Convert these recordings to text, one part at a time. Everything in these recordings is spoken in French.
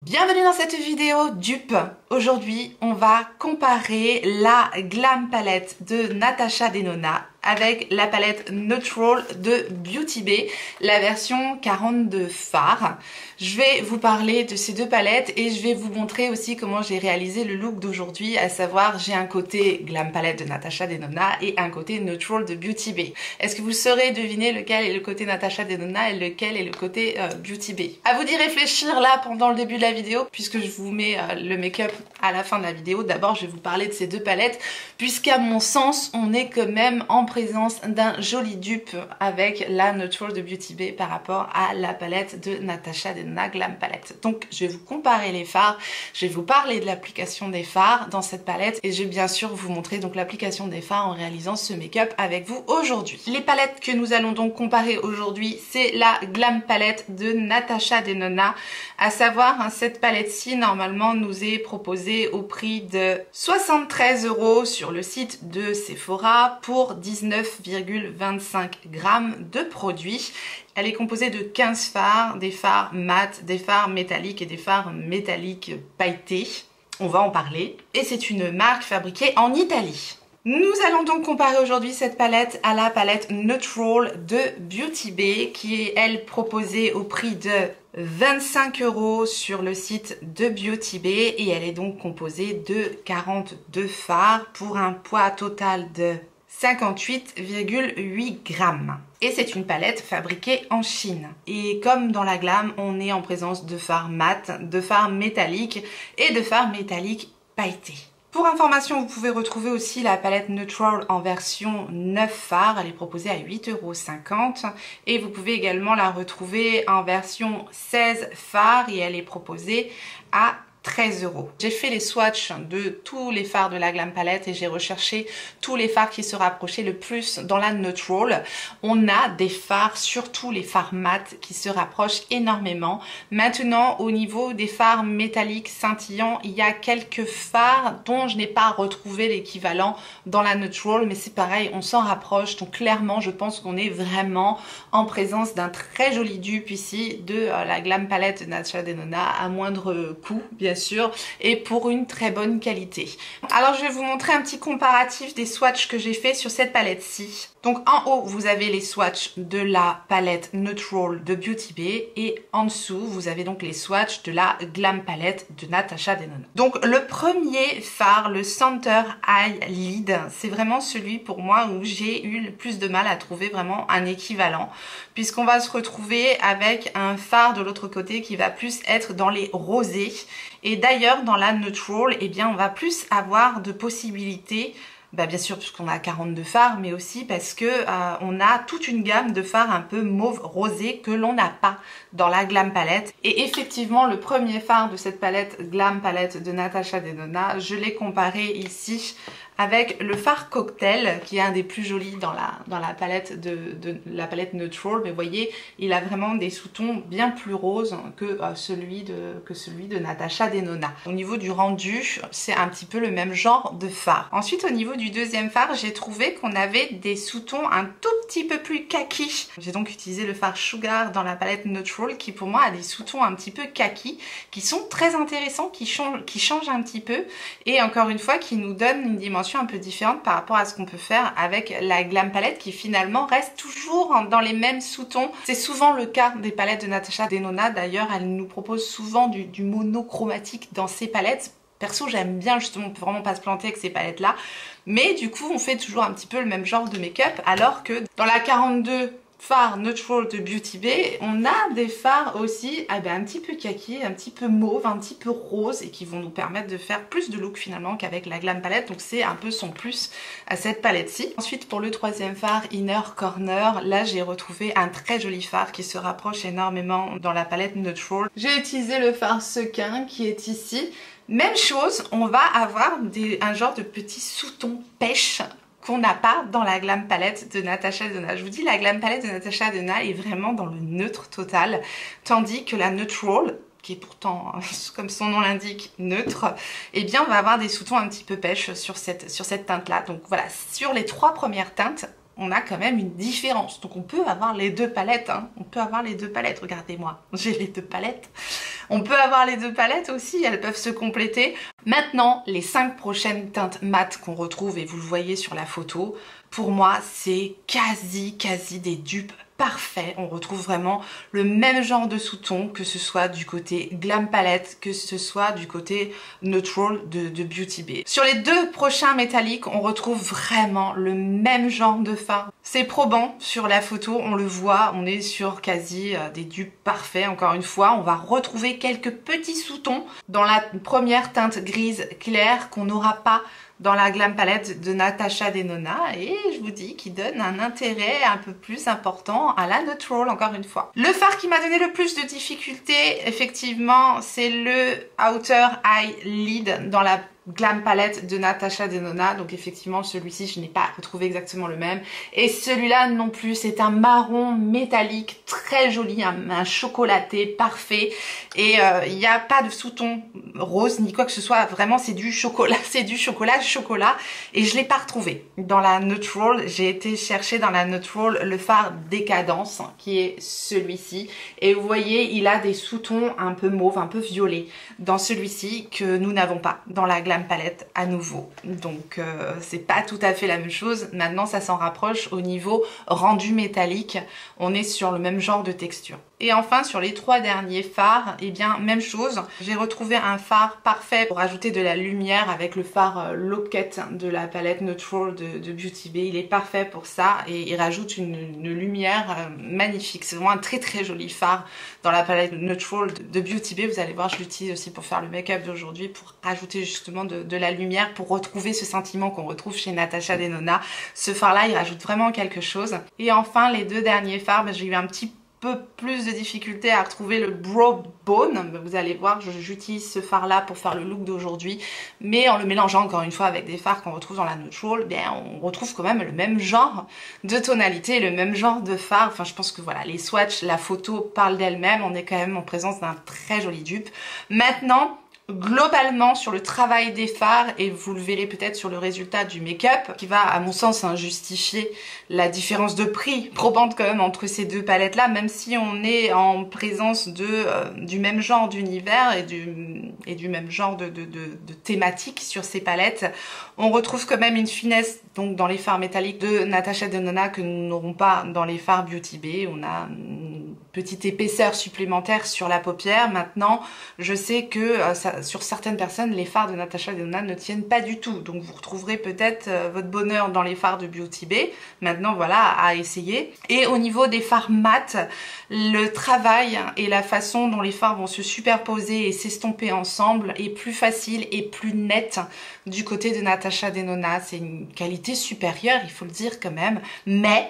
Bienvenue dans cette vidéo dupe. Aujourd'hui, on va comparer la Glam Palette de Natasha Denona avec la palette Neutral de Beauty Bay, la version 42 Fard. Je vais vous parler de ces deux palettes et je vais vous montrer aussi comment j'ai réalisé le look d'aujourd'hui, à savoir j'ai un côté Glam Palette de Natasha Denona et un côté Neutral de Beauty Bay. Est-ce que vous saurez deviner lequel est le côté Natasha Denona et lequel est le côté Beauty Bay? À vous d'y réfléchir là pendant le début de la vidéo, puisque je vous mets le make-up à la fin de la vidéo. D'abord, je vais vous parler de ces deux palettes, puisqu'à mon sens, on est quand même en présence d'un joli dupe avec la Neutral de Beauty Bay par rapport à la palette de Natasha Denona Glam Palette. Donc, je vais vous comparer les fards, je vais vous parler de l'application des fards dans cette palette et je vais bien sûr vous montrer donc l'application des fards en réalisant ce make-up avec vous aujourd'hui. Les palettes que nous allons donc comparer aujourd'hui, c'est la Glam Palette de Natasha Denona, à savoir cette palette-ci normalement nous est proposée au prix de 73 € sur le site de Sephora pour 19,25 grammes de produit. Elle est composée de 15 fards, des fards mat, des fards métalliques et des fards métalliques pailletés. On va en parler. Et c'est une marque fabriquée en Italie. Nous allons donc comparer aujourd'hui cette palette à la palette Neutral de Beauty Bay qui est elle proposée au prix de 25 € sur le site de Beauty Bay et elle est donc composée de 42 fards pour un poids total de 58,8 grammes. Et c'est une palette fabriquée en Chine. Et comme dans la Glam, on est en présence de fards mat, de fards métalliques et de fards métalliques pailletés. Pour information, vous pouvez retrouver aussi la palette Neutral en version 9 fards. Elle est proposée à 8,50 € et vous pouvez également la retrouver en version 16 fards et elle est proposée à 13 €. J'ai fait les swatchs de tous les fards de la Glam Palette et j'ai recherché tous les fards qui se rapprochaient le plus dans la Neutral. On a des fards, surtout les fards mat, qui se rapprochent énormément. Maintenant, au niveau des fards métalliques scintillants, il y a quelques fards dont je n'ai pas retrouvé l'équivalent dans la Neutral, mais c'est pareil, on s'en rapproche. Donc clairement, je pense qu'on est vraiment en présence d'un très joli dupe ici de la Glam Palette de Natasha Denona à moindre coût, bien sûr, et pour une très bonne qualité. Alors je vais vous montrer un petit comparatif des swatchs que j'ai fait sur cette palette-ci. Donc en haut vous avez les swatchs de la palette Neutral de Beauty Bay et en dessous vous avez donc les swatchs de la Glam Palette de Natasha Denona. Donc le premier fard, le Center Eye Lid, c'est vraiment celui pour moi où j'ai eu le plus de mal à trouver vraiment un équivalent, puisqu'on va se retrouver avec un fard de l'autre côté qui va plus être dans les rosés. Et d'ailleurs dans la Neutral, eh bien on va plus avoir de possibilités, bien sûr puisqu'on a 42 fards, mais aussi parce que on a toute une gamme de fards un peu mauve rosé que l'on n'a pas dans la Glam Palette. Et effectivement le premier fard de cette palette Glam Palette de Natasha Denona, je l'ai comparé ici avec le fard Cocktail qui est un des plus jolis dans la palette de la palette Neutral. Mais vous voyez, il a vraiment des sous-tons bien plus roses que celui de Natasha Denona. Au niveau du rendu, c'est un petit peu le même genre de fard. Ensuite, au niveau du deuxième fard, j'ai trouvé qu'on avait des sous-tons un tout petit peu plus kaki. J'ai donc utilisé le fard Sugar dans la palette Neutral qui pour moi a des sous-tons un petit peu kaki qui sont très intéressants, qui changent un petit peu et encore une fois qui nous donnent une dimension un peu différente par rapport à ce qu'on peut faire avec la Glam Palette qui finalement reste toujours dans les mêmes sous-tons. C'est souvent le cas des palettes de Natasha Denona, d'ailleurs elle nous propose souvent du monochromatique dans ses palettes. Perso j'aime bien justement, on peut vraiment pas se planter avec ces palettes là, mais du coup on fait toujours un petit peu le même genre de make-up, alors que dans la 42 fard Neutral de Beauty Bay, on a des fards aussi un petit peu kaki, un petit peu mauve, un petit peu rose et qui vont nous permettre de faire plus de look finalement qu'avec la Glam Palette. Donc c'est un peu son plus à cette palette-ci. Ensuite pour le troisième fard Inner Corner, là j'ai retrouvé un très joli fard qui se rapproche énormément dans la palette Neutral. J'ai utilisé le fard Sequin qui est ici. Même chose, on va avoir un genre de petit sous-ton pêche qu'on n'a pas dans la Glam Palette de Natasha Denona. Je vous dis, la Glam Palette de Natasha Denona est vraiment dans le neutre total, tandis que la Neutral, qui est pourtant, comme son nom l'indique, neutre, eh bien on va avoir des sous-tons un petit peu pêche sur cette teinte-là. Donc voilà, sur les trois premières teintes, on a quand même une différence. Donc on peut avoir les deux palettes, hein. On peut avoir les deux palettes, regardez-moi, j'ai les deux palettes. On peut avoir les deux palettes aussi, elles peuvent se compléter. Maintenant, les 5 prochaines teintes mates qu'on retrouve, et vous le voyez sur la photo, pour moi, c'est quasi des dupes parfaits. On retrouve vraiment le même genre de sous-ton, que ce soit du côté Glam Palette, que ce soit du côté Neutral de Beauty Bay. Sur les 2 prochains métalliques, on retrouve vraiment le même genre de fard. C'est probant sur la photo, on le voit, on est sur quasi des dupes parfaits. Encore une fois, on va retrouver quelques petits sous-tons dans la première teinte grise claire qu'on n'aura pas dans la Glam Palette de Natasha Denona, et je vous dis qu'il donne un intérêt un peu plus important à la Neutral, encore une fois. Le fard qui m'a donné le plus de difficultés, effectivement, c'est le Outer Eye Lid dans la Glam Palette de Natasha Denona. Donc effectivement, celui-ci, je n'ai pas retrouvé exactement le même. Et celui-là non plus, c'est un marron métallique très joli, un chocolaté parfait. Et il n'y a pas de sous-ton rose ni quoi que ce soit. Vraiment, c'est du chocolat, c'est du chocolat. Et je ne l'ai pas retrouvé. Dans la Neutral, j'ai été chercher dans la Neutral le fard Décadence, qui est celui-ci. Et vous voyez, il a des sous-tons un peu mauve, un peu violet dans celui-ci que nous n'avons pas dans la Glam Palette à nouveau. Donc c'est pas tout à fait la même chose. Maintenant ça s'en rapproche au niveau rendu métallique. On est sur le même genre de texture. Et enfin sur les 3 derniers fards, et bien même chose. J'ai retrouvé un fard parfait pour ajouter de la lumière avec le fard Locket de la palette Neutral de Beauty Bay. Il est parfait pour ça et il rajoute une lumière magnifique. C'est vraiment un très joli fard dans la palette Neutral de Beauty Bay. Vous allez voir, je l'utilise aussi pour faire le make-up d'aujourd'hui, pour ajouter justement de la lumière, pour retrouver ce sentiment qu'on retrouve chez Natasha Denona. Ce fard là, il rajoute vraiment quelque chose. Et enfin les 2 derniers fards, j'ai eu un petit peu plus de difficulté à retrouver le Brow Bone. Vous allez voir, j'utilise ce fard là pour faire le look d'aujourd'hui, mais en le mélangeant encore une fois avec des fards qu'on retrouve dans la Neutral, bien on retrouve quand même le même genre de tonalité, le même genre de fard. Enfin je pense que voilà, les swatchs, la photo parle d'elle-même. On est quand même en présence d'un très joli dupe. Maintenant, globalement sur le travail des fards, et vous le verrez peut-être sur le résultat du make-up, qui va à mon sens justifier la différence de prix probante quand même entre ces 2 palettes là, même si on est en présence du même genre d'univers et du même genre de thématique sur ces palettes. On retrouve quand même une finesse donc dans les fards métalliques de Natasha Denona que nous n'aurons pas dans les fards Beauty Bay. On a une petite épaisseur supplémentaire sur la paupière. Maintenant je sais que sur certaines personnes, les fards de Natasha Denona ne tiennent pas du tout. Donc vous retrouverez peut-être votre bonheur dans les fards de Beauty Bay. Maintenant voilà, à essayer. Et au niveau des fards mat, le travail et la façon dont les fards vont se superposer et s'estomper ensemble est plus facile et plus net du côté de Natasha Denona. C'est une qualité supérieure, il faut le dire quand même. Mais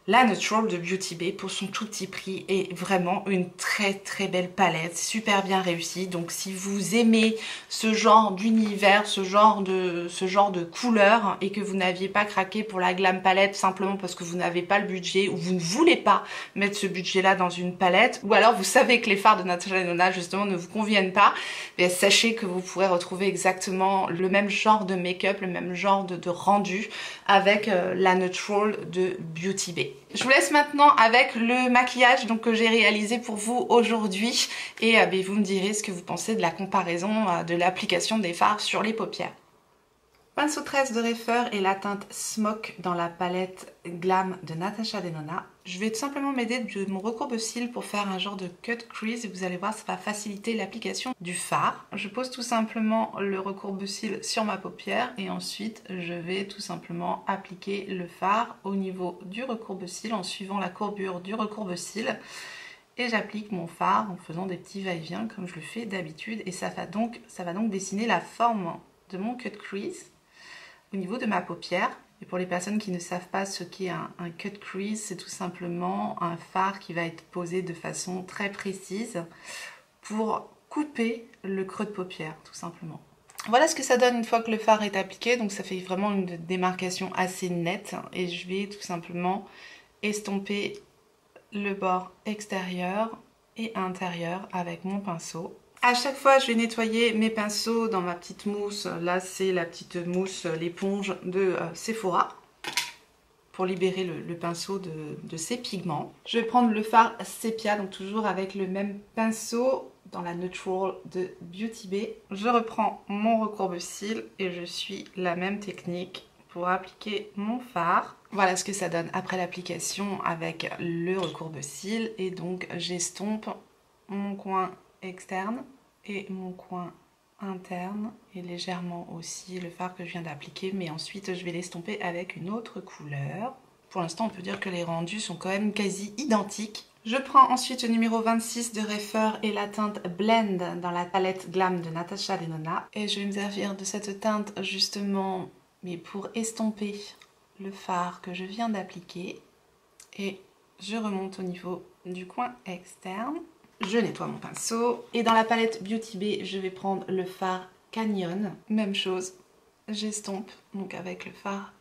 la Neutral de Beauty Bay, pour son tout petit prix, est vraiment une très belle palette, super bien réussie. Donc si vous aimez ce genre d'univers, ce genre de couleurs, et que vous n'aviez pas craqué pour la Glam Palette simplement parce que vous n'avez pas le budget, ou vous ne voulez pas mettre ce budget là dans une palette, ou alors vous savez que les fards de Natasha Denona justement ne vous conviennent pas, mais sachez que vous pourrez retrouver exactement le même genre de make-up, le même genre de rendu avec la Neutral de Beauty Bay. Je vous laisse maintenant avec le maquillage donc, que j'ai réalisé pour vous aujourd'hui, et vous me direz ce que vous pensez de la comparaison de l'application des fards sur les paupières. Pinceau 13 de Reifer et la teinte Smoke dans la palette Glam de Natasha Denona. Je vais tout simplement m'aider de mon recourbe-cils pour faire un genre de cut crease, et vous allez voir, ça va faciliter l'application du fard. Je pose tout simplement le recourbe-cils sur ma paupière et ensuite je vais tout simplement appliquer le fard au niveau du recourbe-cils en suivant la courbure du recourbe-cils. Et j'applique mon fard en faisant des petits va-et-vient comme je le fais d'habitude, et ça va donc dessiner la forme de mon cut crease au niveau de ma paupière. Et pour les personnes qui ne savent pas ce qu'est un cut crease, c'est tout simplement un fard qui va être posé de façon très précise pour couper le creux de paupière, tout simplement. Voilà ce que ça donne une fois que le fard est appliqué, donc ça fait vraiment une démarcation assez nette, et je vais tout simplement estomper le bord extérieur et intérieur avec mon pinceau. À chaque fois, je vais nettoyer mes pinceaux dans ma petite mousse. Là, c'est la petite mousse, l'éponge de Sephora, pour libérer le pinceau de ses pigments. Je vais prendre le fard sépia, donc toujours avec le même pinceau dans la Neutral de Beauty Bay. Je reprends mon recourbe-cils et je suis la même technique pour appliquer mon fard. Voilà ce que ça donne après l'application avec le recourbe-cils. Et donc j'estompe mon coin externe et mon coin interne et légèrement aussi le fard que je viens d'appliquer, mais ensuite je vais l'estomper avec une autre couleur. Pour l'instant on peut dire que les rendus sont quand même quasi identiques. Je prends ensuite le numéro 26 de Refer et la teinte Blend dans la palette Glam de Natasha Denona. Et je vais me servir de cette teinte justement mais pour estomper le fard que je viens d'appliquer. Et je remonte au niveau du coin externe. Je nettoie mon pinceau. Et dans la palette Beauty Bay, je vais prendre le fard Canyon. Même chose, j'estompe donc avec le fard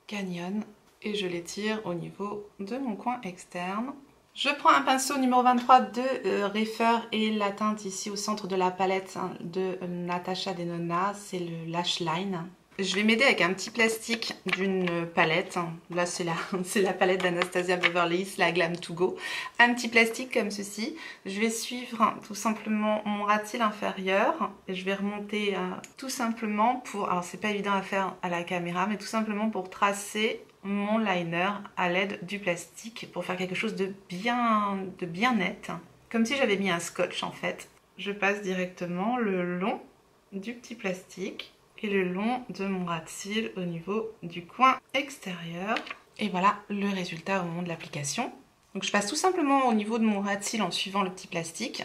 Canyon. Et je l'étire au niveau de mon coin externe. Je prends un pinceau numéro 23 de Refer et la teinte ici au centre de la palette de Natasha Denona, c'est le Lash Line. Je vais m'aider avec un petit plastique d'une palette. Là c'est la palette d'Anastasia Beverly Hills, la Glam To Go. Un petit plastique comme ceci. Je vais suivre tout simplement mon ras-de-cils inférieur. Et je vais remonter tout simplement pour... Alors c'est pas évident à faire à la caméra, mais tout simplement pour tracer mon liner à l'aide du plastique pour faire quelque chose de bien net. Comme si j'avais mis un scotch en fait. Je passe directement le long du petit plastique et le long de mon ras-de-cils au niveau du coin extérieur. Et voilà le résultat au moment de l'application. Donc je passe tout simplement au niveau de mon ras-de-cils en suivant le petit plastique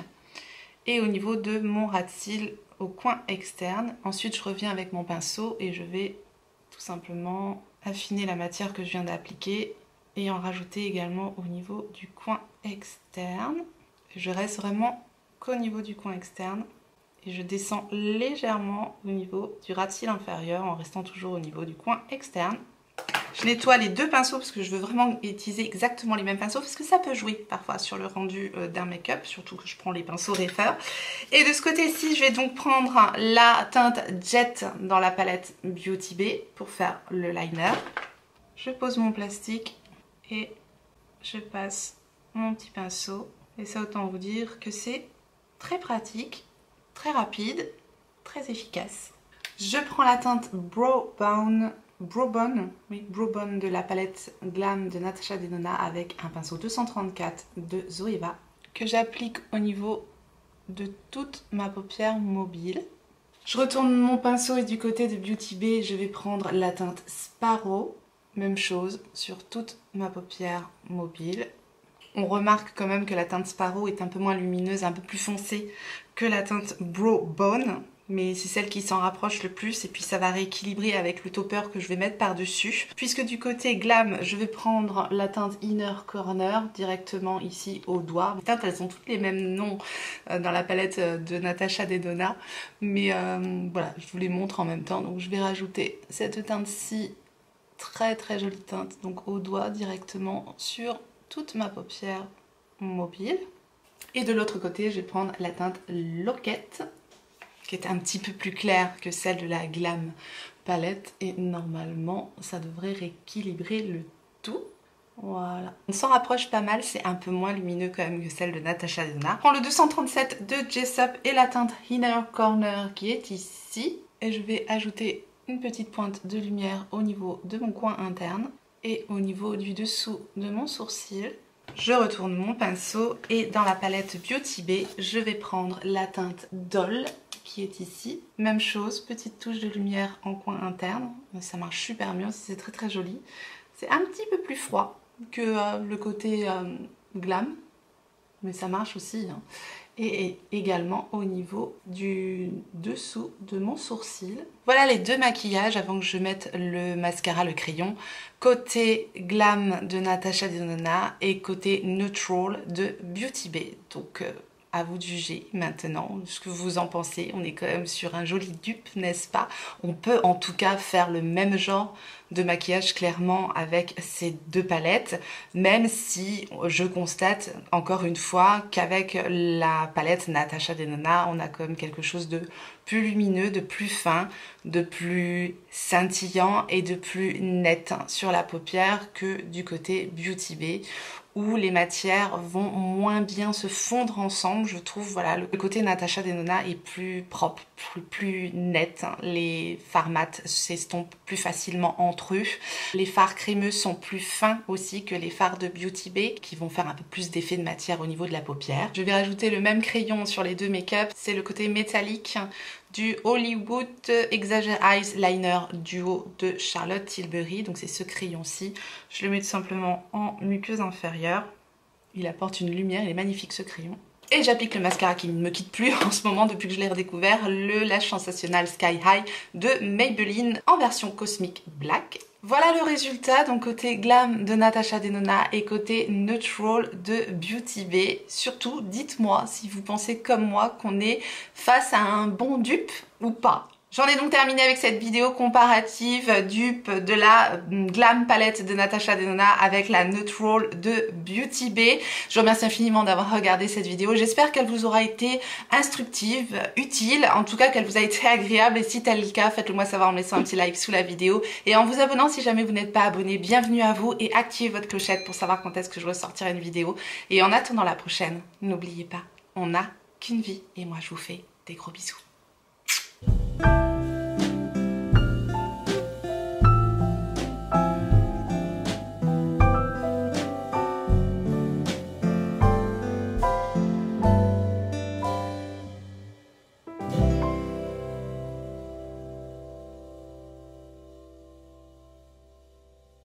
et au niveau de mon ras-de-cils au coin externe. Ensuite je reviens avec mon pinceau et je vais tout simplement affiner la matière que je viens d'appliquer et en rajouter également au niveau du coin externe. Je reste vraiment qu'au niveau du coin externe et je descends légèrement au niveau du ras-de-cils inférieur en restant toujours au niveau du coin externe. Je nettoie les deux pinceaux parce que je veux vraiment utiliser exactement les mêmes pinceaux parce que ça peut jouer parfois sur le rendu d'un make-up, surtout que je prends les pinceaux Refer. Et de ce côté-ci, je vais donc prendre la teinte Jet dans la palette Beauty Bay pour faire le liner. Je pose mon plastique et je passe mon petit pinceau. Et ça, autant vous dire que c'est très pratique, très rapide, très efficace. Je prends la teinte Brow Bone de la palette Glam de Natasha Denona avec un pinceau 234 de Zoeva que j'applique au niveau de toute ma paupière mobile. Je retourne mon pinceau et du côté de Beauty Bay, je vais prendre la teinte Sparrow. Même chose sur toute ma paupière mobile. On remarque quand même que la teinte Sparrow est un peu moins lumineuse, un peu plus foncée que la teinte Brow Bone. Mais c'est celle qui s'en rapproche le plus et puis ça va rééquilibrer avec le topper que je vais mettre par-dessus. Puisque du côté Glam, je vais prendre la teinte Inner Corner directement ici au doigt. Les teintes, elles ont toutes les mêmes noms dans la palette de Natasha Denona. Mais voilà, je vous les montre en même temps. Donc je vais rajouter cette teinte-ci, très très jolie teinte, donc au doigt directement sur toute ma paupière mobile. Et de l'autre côté, je vais prendre la teinte Loquette, qui est un petit peu plus claire que celle de la Glam palette. Et normalement, ça devrait rééquilibrer le tout. Voilà. On s'en rapproche pas mal, c'est un peu moins lumineux quand même que celle de Natasha Denona. Je prends le 237 de Jessup et la teinte Inner Corner qui est ici. Et je vais ajouter une petite pointe de lumière au niveau de mon coin interne et au niveau du dessous de mon sourcil. Je retourne mon pinceau et dans la palette Beauty Bay, je vais prendre la teinte Doll qui est ici. Même chose, petite touche de lumière en coin interne. Ça marche super bien, c'est très très joli. C'est un petit peu plus froid que le côté Glam, mais ça marche aussi. Hein. Et également au niveau du dessous de mon sourcil. Voilà les deux maquillages avant que je mette le mascara, le crayon. Côté Glam de Natasha Denona et côté Neutral de Beauty Bay. Donc à vous de juger maintenant ce que vous en pensez. On est quand même sur un joli dupe, n'est-ce pas? On peut en tout cas faire le même genre de maquillage clairement avec ces deux palettes, même si je constate encore une fois qu'avec la palette Natasha Denona, on a quand même quelque chose de plus lumineux, de plus fin, de plus scintillant et de plus net sur la paupière que du côté Beauty Bay, où les matières vont moins bien se fondre ensemble. Je trouve, voilà, le côté Natasha Denona est plus propre, plus net. Les fards mat s'estompent plus facilement entre eux. Les fards crémeux sont plus fins aussi que les fards de Beauty Bay, qui vont faire un peu plus d'effet de matière au niveau de la paupière. Je vais rajouter le même crayon sur les deux make-up, c'est le côté métallique du Hollywood Exagger Eyes Liner Duo de Charlotte Tilbury. Donc c'est ce crayon-ci. Je le mets tout simplement en muqueuse inférieure. Il apporte une lumière, il est magnifique ce crayon. Et j'applique le mascara qui ne me quitte plus en ce moment depuis que je l'ai redécouvert, le Lash Sensationnel Sky High de Maybelline en version Cosmic Black. Voilà le résultat, donc côté glam de Natasha Denona et côté neutral de Beauty Bay. Surtout, dites-moi si vous pensez comme moi qu'on est face à un bon dupe ou pas. J'en ai donc terminé avec cette vidéo comparative dupe de la Glam palette de Natasha Denona avec la Neutral de Beauty Bay. Je vous remercie infiniment d'avoir regardé cette vidéo. J'espère qu'elle vous aura été instructive, utile, en tout cas qu'elle vous a été agréable. Et si tel est le cas, faites-le moi savoir en me laissant un petit like sous la vidéo. Et en vous abonnant si jamais vous n'êtes pas abonné, bienvenue à vous et activez votre clochette pour savoir quand est-ce que je ressortirai une vidéo. Et en attendant la prochaine, n'oubliez pas, on n'a qu'une vie. Et moi je vous fais des gros bisous.